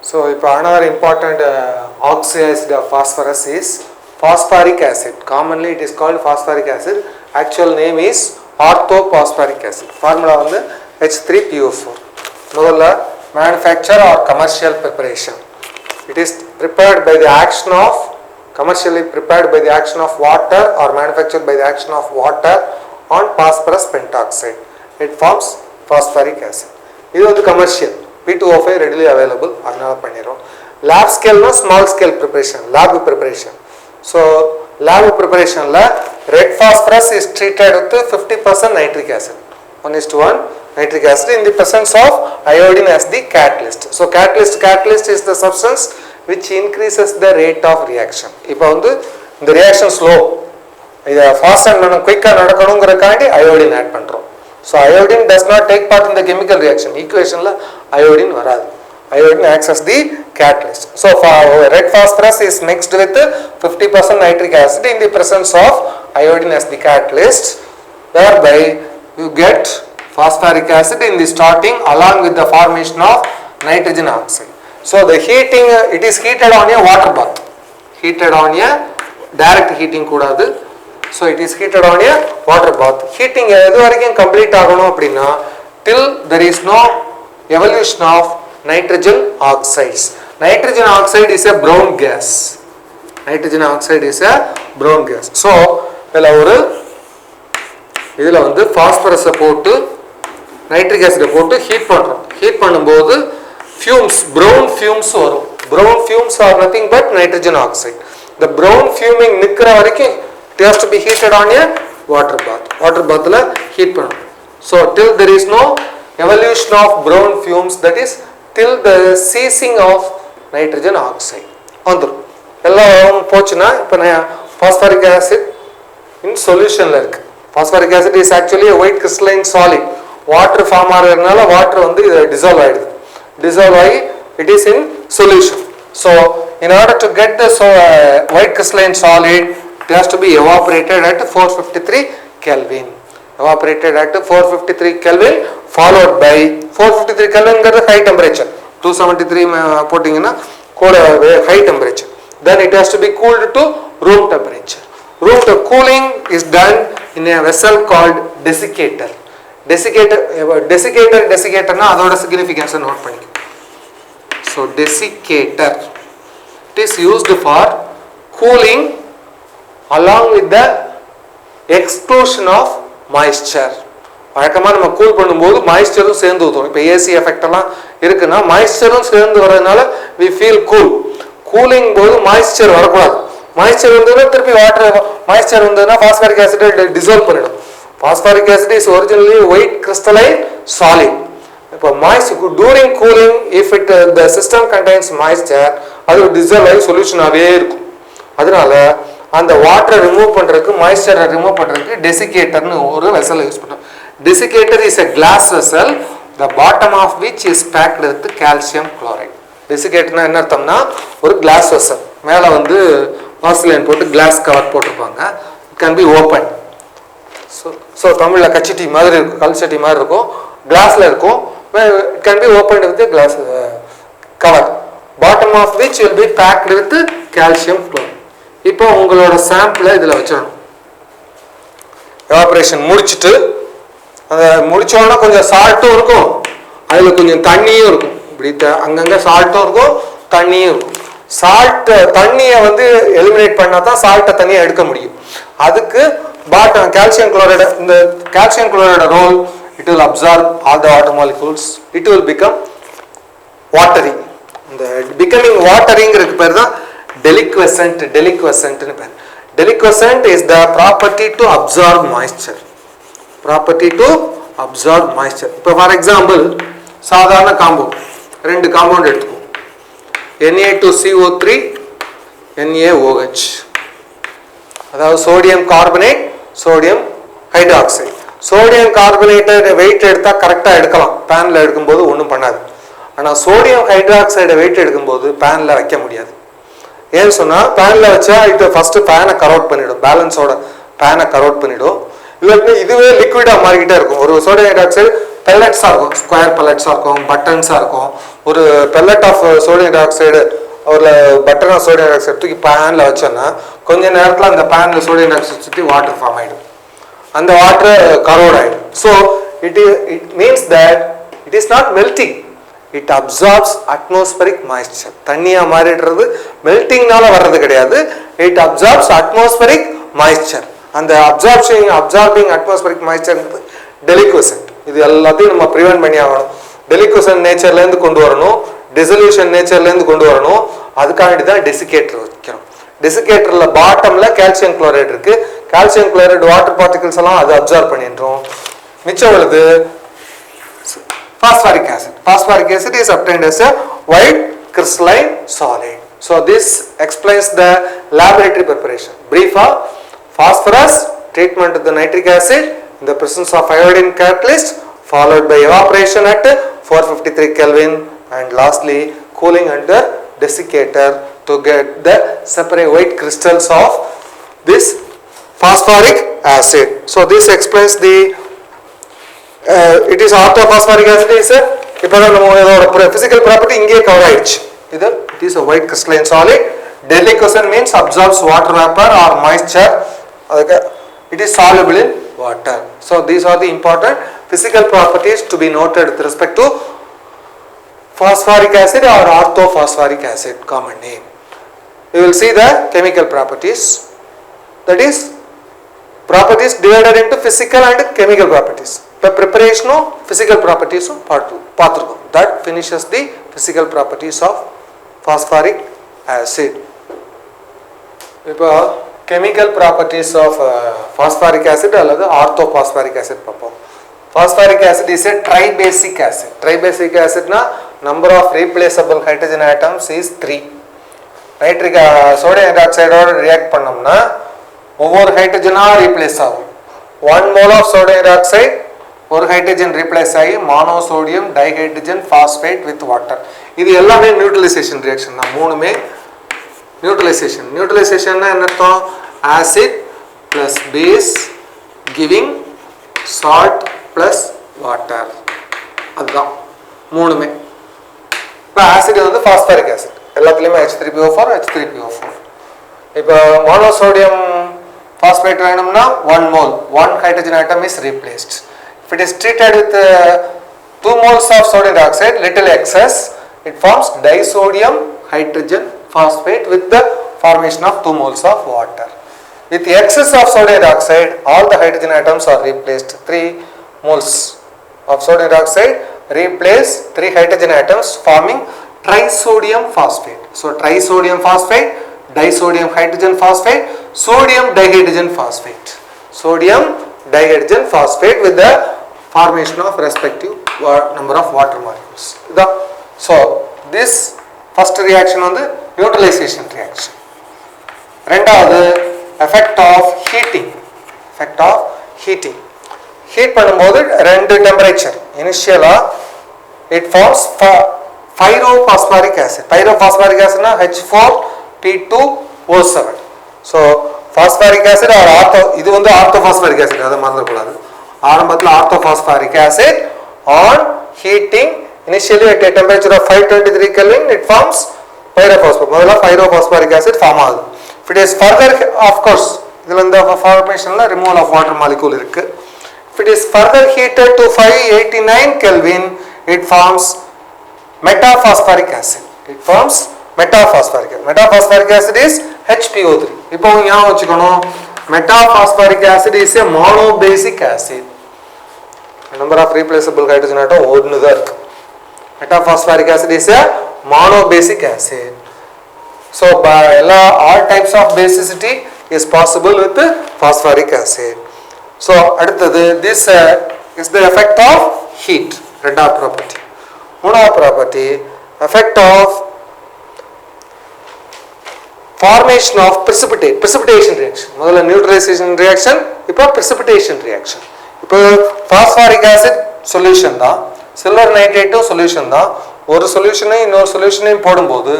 So another important oxidized phosphorus is phosphoric acid. Commonly it is called phosphoric acid. Actual name is orthophosphoric acid. Formula வந்து H3PO4. முதல்ல manufacture or commercial preparation. It is prepared by the action of commercially prepared by the action of water or manufactured by the action of water on phosphorus pentoxide. It forms phosphoric acid. இது வந்து commercial. P2O5 readily available. அதனால பண்ணிரோம். Lab scale no small scale preparation. Lab preparation. So lab preparation la red phosphorus is treated with 50% nitric acid. 1:1 nitric acid in the presence of iodine as the catalyst. So catalyst is the substance which increases the rate of reaction. இப்போ வந்து இந்த reaction slow இத fast and quick நடக்கணும்ங்கறதுக்காண்டி iodine add பண்றோம். So iodine does not take part in the chemical reaction. Equation la iodine வராது. Iodine acts as the catalyst. So red phosphorus is mixed with 50% nitric acid in the presence of iodine as the catalyst. Thereby you get phosphoric acid in the starting along with the formation of nitrogen oxide. So the heating it is heated on a water bath. Heated on a direct heating கூடாது. So it is heated on a water bath. Heating எது வரைக்கும் complete ஆகணும் அப்படினா till there is no evolution of nitrogen oxides. Nitrogen oxide is a brown gas. Nitrogen oxide is a brown gas. So இதுல வந்து phosphorus போட்டு nitric acid போட்டு heat பண்றோம். Heat பண்ணும்போது fumes, brown fumes வரும். Brown fumes are nothing but nitrogen oxide. The brown fuming நிக்கிற வரைக்கும் it has to be heated on a water bath. Water bath la heat பண்ணணும். So till there is no evolution of brown fumes, that is till the ceasing of nitrogen oxide. வந்துரும். எல்லாம் போச்சுனா இப்போ phosphoric acid in solution ல இருக்கு. Phosphoric acid is actually a white crystalline solid. Water form ஆகிறதுனால water வந்து dissolve ஆயிடுது. Dissolve ஆகி it is in solution. So in order to get this white crystalline solid, it has to be evaporated at 453 Kelvin. Evaporated at 453 Kelvin followed by 453 Kelvin is high temperature. 273 போட்டிங்கன்னா கூட high temperature. Then it has to be cooled to room temperature. Room cooling is done in a vessel called desiccator. Desiccator na அதோட significance note பண்ணிக்க. So desiccator, it is used for cooling along with the exclusion of moisture. வழக்கமா நம்ம cool பண்ணும்போது மாய்ஸ்சரும் சேர்ந்து ஊத்தும். இப்போ AC effect எல்லாம் இருக்குன்னா மாய்ஸ்சரும் சேர்ந்து வரதுனால we feel cool. கூலிங் போது மாய்ஸ்சர் வரக்கூடாது. மாய்ஸ்சர் வந்ததுன்னா திருப்பி வாட்டர் மாய்ஸ்சர் வந்ததுன்னா phosphoric acid dissolve பண்ணிடும். Phosphoric acid is originally white crystalline solid. During cooling, if the system contains moisture, அது dissolve ஆகி solution ஆவே இருக்கும். அதனால அந்த water remove பண்றதுக்கு moisture remove பண்றதுக்கு desiccator னு ஒரு vessel யூஸ் பண்றோம். Desiccator is a glass vessel, the bottom of which is packed with calcium chloride. Desiccator னா என்ன அர்த்தம்னா ஒரு glass vessel. மேல வந்து porcelain போட்டு glass cover போட்டுருப்பாங்க. It can be opened. So தமிழ்ல கச்சிட்டி மாதிரி இருக்கும், கல்சட்டி மாதிரி இருக்கும், glassல இருக்கும். It can be opened with a glass cover, bottom of which will be packed with calcium chloride. இப்போ உங்களோட சாம்பிளை இதுல வச்சிடணும். எவாபரேஷன் முடிச்சிட்டு அந்த முடிச்சோன்னா கொஞ்சம் சால்ட்டும் இருக்கும், அதுல கொஞ்சம் தண்ணியும் இருக்கும். இப்படி அங்கங்க சால்ட்டும் இருக்கும், தண்ணியும் இருக்கும். சால்ட் தண்ணியை வந்து எலிமினேட் பண்ணா தான் சால்ட்டை தண்ணியை எடுக்க முடியும். அதுக்கு பாட்டம் calcium chloride, இந்த calcium chloride role, it will absorb all the water molecules, it will become watery. இந்த becoming wateryங்கிறதுக்கு பேர் தான் deliquescent னு பேர். Deliquescent is the property to absorb moisture. இப்போ ஃபார் எக்ஸாம்பிள் சாதாரண காம்பவுண்ட், ரெண்டு காம்பவுண்ட் எடுத்துக்கோ, Na2CO3 NaOH, அதாவது sodium carbonate sodium hydroxide. Sodium கார்பனேட்டை வெயிட் எடுத்தா கரெக்டா எடுக்கலாம், பேன்ல எடுக்கும்போது ஒன்றும் பண்ணாது. ஆனால் சோடியம் ஹைட்ராக்சைடை வெயிட் எடுக்கும்போது பேன்ல வைக்க முடியாது. ஏன்னு சொன்னா பேன்ல வச்சா இது ஃபர்ஸ்ட் பேனை கரவுட் பண்ணிடும், பேலன்ஸோட பேனை கரவுட் பண்ணிடும். இதுவே லிக்விடா மாறிக்கிட்டே இருக்கும். ஒரு சோடியம் ஹைட்ராக்சைடு பெல்லட்ஸாக இருக்கும், ஸ்கொயர் பெல்லட்ஸாக இருக்கும், பட்டன்ஸாக இருக்கும். ஒரு pellet of sodium dioxide ஒரு button of sodium dioxide தூக்கி பேனில் வச்சோன்னா கொஞ்ச நேரத்தில் அந்த பேனில் சோடியம் டை ஆக்சைடு சுற்றி வாட்டர் ஃபார்ம் ஆகிடும். அந்த வாட்டர் கரோட் ஆகிடும். So it means that it is not melting, it absorbs atmospheric moisture. தண்ணியாக மாறிடுறது மெல்டிங்னால வர்றது கிடையாது, இட் அப்சார்ப்ஸ் அட்மாஸ்பரிக் மாய்ஸ்சர். அந்த அப்சார்பிங் அட்மாஸ்பரிக் மாய்ஸ்சர்ன்றது டெலிக்வசன்ட். இது எல்லாத்தையும் நம்ம ப்ரிவென்ட் பண்ணி ஆகணும். டெலிக்வசன்ட் நேச்சர்லேருந்து கொண்டு வரணும், டிசல்யூஷன் நேச்சர்லேருந்து கொண்டு வரணும். அதுக்காண்டி தான் டெசிகேட்டர் வைக்கிறோம். டெசிகேட்டரில் பாட்டமில் கால்சியம் குளோரைடு இருக்குது. கால்சியம் குளோரைடு வாட்டர் பார்ட்டிகல்ஸ் எல்லாம் அது அப்சார்ப் பண்ணிடுறோம். மிச்சம் வருது phosphoric acid. Phosphoric acid is obtained as a white crystalline solid. So this explains the laboratory preparation. Brief of phosphorus treatment with the nitric acid in the presence of iodine catalyst, followed by evaporation at 453 Kelvin, and lastly cooling under desiccator to get the separate white crystals of this phosphoric acid. So this explains the it is orthophosphoric acid is இப்போ நம்ம physical property இங்கே cover ஆயிடுச்சு. இது it is a white crystalline solid. Deliquescent means absorbs water vapor or moisture. It is soluble in water. So these are the important physical properties to be noted with respect to phosphoric acid or orthophosphoric acid, common name. You will see the chemical properties, that is properties divided into physical and chemical properties. The preparation of physical properties of பார்த்துருக்கோம். That finishes the physical properties of phosphoric acid. இப்போ chemical properties of phosphoric acid அல்லது orthophosphoric acid பார்ப்போம். Phosphoric acid is a tribasic acid. Tribasic acid na number of replaceable hydrogen atoms is 3. Nitric sodium hydroxide ஓட react பண்ணோம்னா ஒவ்வொரு ஹைட்ரஜனா replace ஆகும். 1 mole of sodium hydroxide ஒரு hydrogen replace ஆகி monosodium dihydrogen phosphate with water. இது எல்லாமே neutralisation reaction தான். மூணுமே நியூட்ரலைசேஷன். நியூட்ரலைசேஷன்னா என்ன அர்த்தம்? Acid plus base giving salt plus water. அதுதான் மூணுமே. இப்போ ஆசிட் வந்து பாஸ்பரிக் ஆசிட், எல்லாத்துலேயுமே H3PO4 H3PO4. இப்போ மோனோசோடியம் பாஸ்பேட் வேணும்னா 1 mole 1 hydrogen atom is replaced. If it is treated with 2 moles of sodium dioxide, little excess, it forms disodium hydrogen phosphate with the formation of 2 moles of water. With the excess of sodium dioxide, all the hydrogen atoms are replaced. 3 moles of sodium dioxide replace 3 hydrogen atoms forming trisodium phosphate. So trisodium phosphate, disodium hydrogen phosphate, sodium dihydrogen phosphate. Sodium dihydrogen phosphate with the formation of respective number of water molecules. So this first reaction on the neutralization reaction. ரெண்டாவது effect of heating. Effect of heating. Heat பண்ணும்போது ரெண்டு temperature. இனிஷியலா it forms pyrophosphoric acid. Pyrophosphoric acid na H4P2O7. So phosphoric acid or இது வந்து orthophosphoric acid, அதை மறந்துடக்கூடாது. ஆரம்பத்தில் orthophosphoric acid on heating initially at a temperature of 523 Kelvin it forms pyrophosphoric. முதல்ல pyrophosphoric acid form ஆகுது. If it is further, of course இதுல இந்த formationல removal of water molecule இருக்கு. If it is further heated to 589 Kelvin it forms metaphosphoric acid. It forms metaphosphoric acid. Metaphosphoric acid is HPO3. இப்போ ஞாபகம் வச்சுக்கணும், metaphosphoric acid is a monobasic acid. Number of replaceable hydrogen atom ஒன்று தான் இருக்கு. Metaphosphoric acid is a monobasic acid. So all types of basicity is possible with phosphoric acid. So அடுத்தது this is the effect of heat. ரெண்டாவது property. மூணாவது property, effect of formation of precipitation reaction. முதல்ல neutralization reaction, இப்போ precipitation reaction. இப்போ phosphoric acid solution தான், silver nitrate solution தான். ஒரு சொல்யூஷனை இன்னொரு சொல்யூஷனையும் போடும்போது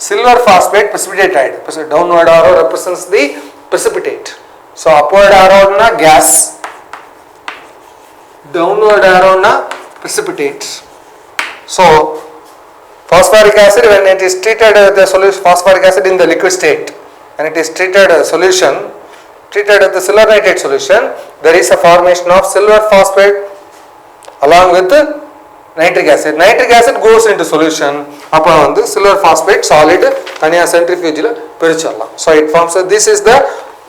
silver phosphate precipitate ஆயிடுது. Downward arrow represents the precipitate. So upward arrow na gas, downward arrow na precipitate. So phosphoric acid, when it is treated with the solution, phosphoric acid in the liquid state, when it is treated solution, treated with the silver nitrate solution, there is a formation of silver phosphate along with nitric acid. Nitric acid goes into solution. அப்போ வந்து silver phosphate solid தனியா centrifuge ல பிரிச்சிடலாம். So it forms. This is the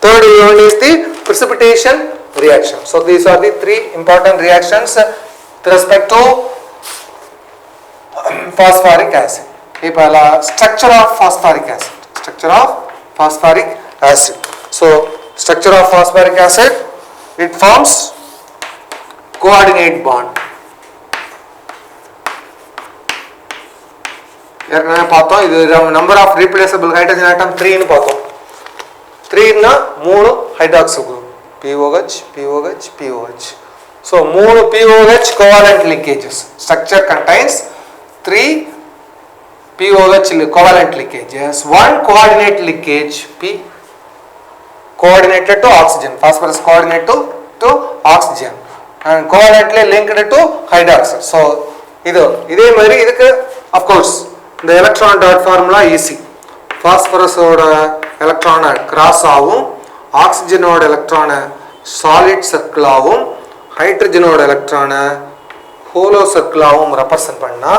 third one is the precipitation reaction. So these are the three important reactions with respect to phosphoric acid. இப்போ structure of phosphoric acid. Structure of phosphoric acid. So structure of phosphoric acid, it forms coordinate bond. ஏற்கனவே பார்த்தோம், இது number of replaceable hydrogen atom 3 ன்னு பார்த்தோம். 3 னா 3 hydroxyl group POH POH POH. So 3 POH covalent linkages. Structure contains 3 POH covalent linkages, 1 coordinate linkage P coordinated to oxygen, phosphorus coordinated to oxygen and covalently linked to hydroxyl. So இதே மாதிரி இதுக்கு of course the electron dot formula easy. Phosphorus ஓட எலக்ட்ரானை cross ஆகும், ஆக்சிஜனோட எலக்ட்ரானை solid circle ஆகும், ஹைட்ரஜனோட எலக்ட்ரானை hollow circle ஆகும் ரெப்ரசன்ட் பண்ணா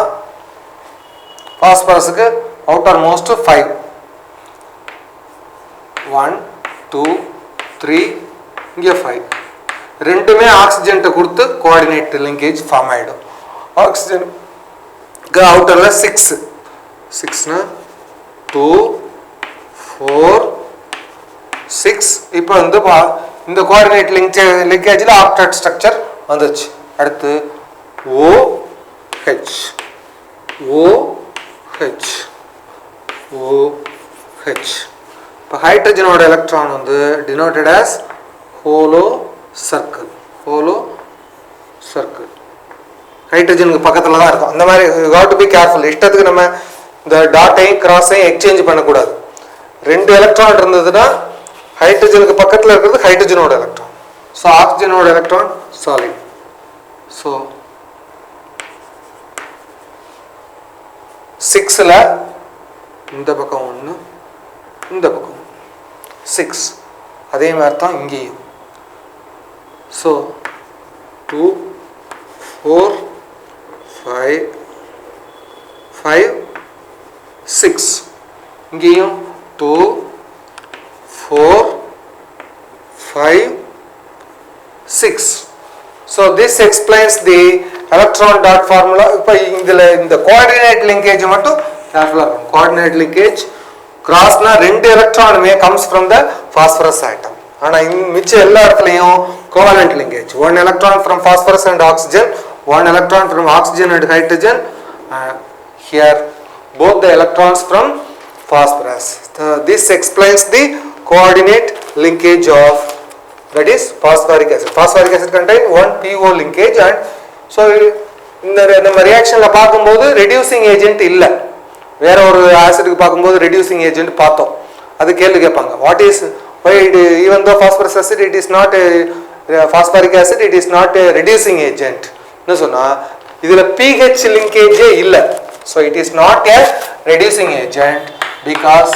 பாஸ்பரஸுக்கு அவுட்டர் மோஸ்ட் 5 1 2 3 இங்கே 5 ரெண்டுமே ஆக்சிஜன்ட்ட கொடுத்து கோஆர்டினேட் லிங்கேஜ் ஃபார்ம் ஆகிடும். ஆக்சிஜனுக்கு அவுட்டரில் 6 6னா 2 4 6. இப்போ வந்து இந்த கோஆர்டினேட் லிங்கேஜில் ஆக்டேட் ஸ்ட்ரக்சர் வந்துச்சு. அடுத்து OH OH OH. இப்போ ஹைட்ரஜனோட எலக்ட்ரான் வந்து denoted as hollow circle. Hollow circle ஹைட்ரஜனுக்கு பக்கத்தில் தான் இருக்கும். அந்த மாதிரி you have to be careful. இஷ்டத்துக்கு நம்ம இந்த டாட்டையும் கிராஸையும் எக்ஸ்சேஞ்ச் பண்ணக்கூடாது. 2 எலக்ட்ரான் இருந்ததுன்னா ஹைட்ரஜனுக்கு பக்கத்தில் இருக்கிறது ஹைட்ரஜனோட எலக்ட்ரான். ஸோ ஆக்சிஜனோட எலக்ட்ரான் சாலிட். ஸோ 6ல் இந்த பக்கம் 1 இந்த பக்கம் 6. அதே மாதிரி தான் இங்கேயும். ஸோ 2 4 5 5 6. இங்கேயும் 2 4 5 6. So this explains the electron dot formula. இப்போ இதில் இந்த கோஆர்டினேட் லிங்கேஜ் மட்டும் கேர்ஃபுல்லாக இருக்கும். கோஆர்டினேட் லிங்கேஜ் கிராஸ்னா 2 எலக்ட்ரானுமே comes from the phosphorus atom. ஆனால் மிச்ச எல்லா இடத்துலையும் covalent linkage. 1 electron from phosphorus and oxygen, 1 electron from oxygen and hydrogen. Here both the electrons from phosphorus. This explains the coordinate linkage of, that is phosphoric acid. Phosphoric acid contain 1 PO linkage and so இந்த நம்ம ரியாக்ஷனில் பார்க்கும்போது reducing agent இல்லை. வேற ஒரு ஆசிடுக்கு பார்க்கும்போது reducing agent பார்த்தோம். அது கேள்வி கேட்பாங்க, what is why even though phosphorus acid it is not a phosphoric acid, it is not a reducing agent ன்னு சொன்னா இதில் pH linkage இல்லை. So it is not a reducing agent because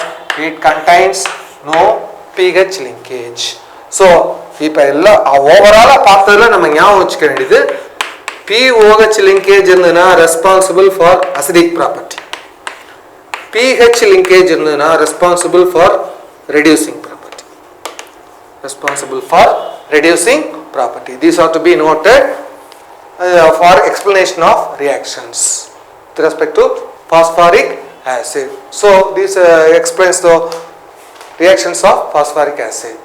it contains no pH linkage. So இப்போ எல்லாம் ஓவராலாக பார்த்ததில் நம்ம ஞாபகம் வச்சுக்க வேண்டியது, pOH linkage இருந்ததுன்னா responsible for acidic property, pH linkage இருந்ததுன்னா responsible for reducing property, responsible for reducing property. These are to be noted for explanation of reactions with respect to phosphoric acid. So this explains the reactions of phosphoric acid.